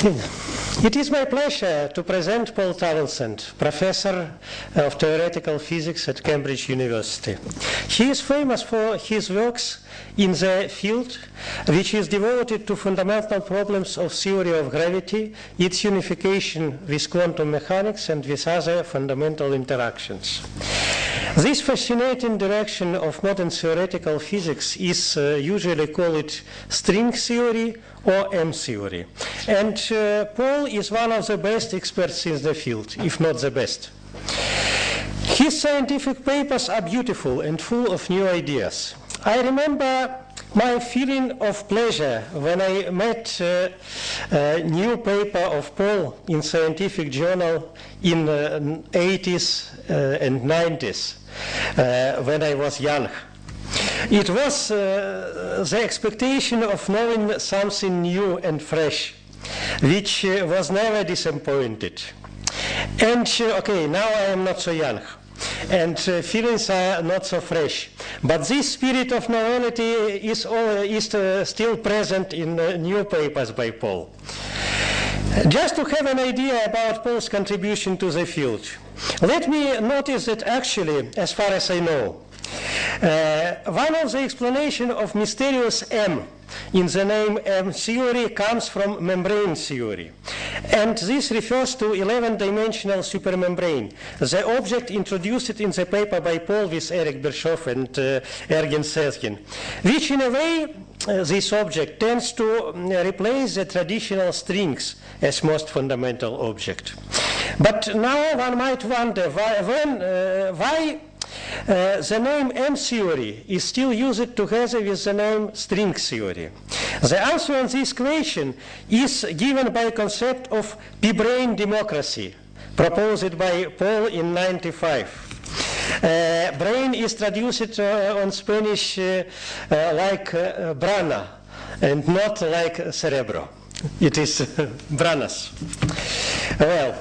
It is my pleasure to present Paul Townsend, Professor of Theoretical Physics at Cambridge University. He is famous for his works in the field which is devoted to fundamental problems of theory of gravity, its unification with quantum mechanics and with other fundamental interactions. This fascinating direction of modern theoretical physics is usually called string theory or M theory. And Paul is one of the best experts in the field, if not the best. His scientific papers are beautiful and full of new ideas. I remember my feeling of pleasure when I met a new paper of Paul in scientific journal in the 80s and 90s when I was young. It was the expectation of knowing something new and fresh, which was never disappointed. And okay, now I am not so young, and feelings are not so fresh. But this spirit of novelty is still present in new papers by Paul. Just to have an idea about Paul's contribution to the field, let me notice that actually, as far as I know, one of the explanations of mysterious M in the name M theory comes from membrane theory. And this refers to 11-dimensional supermembrane, the object introduced in the paper by Paul with Eric Bischoff and Ergin Sezgin, which in a way, this object tends to replace the traditional strings as most fundamental object. But now one might wonder why the name M theory is still used together with the name string theory. The answer on this question is given by the concept of p-brane democracy, proposed by Paul in 1995. Brain is traduced on Spanish like brana, and not like cerebro. It is branas. Well,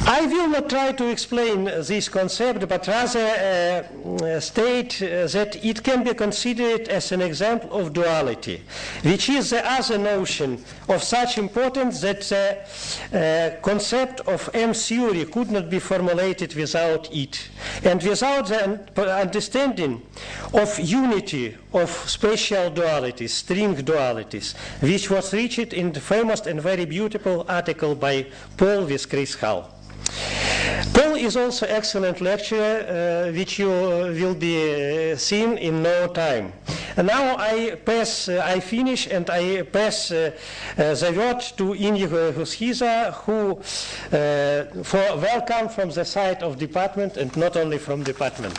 I will not try to explain this concept, but rather state that it can be considered as an example of duality, which is the other notion of such importance that the concept of M theory could not be formulated without it, and without the understanding of unity of spatial dualities, string dualities, which was reached in the famous and very beautiful article by Paul with Chris Hull. Paul is also an excellent lecturer, which you will be seeing in no time. And now I finish and I pass the word to Inigo Hushiza, who for welcome from the side of department and not only from department.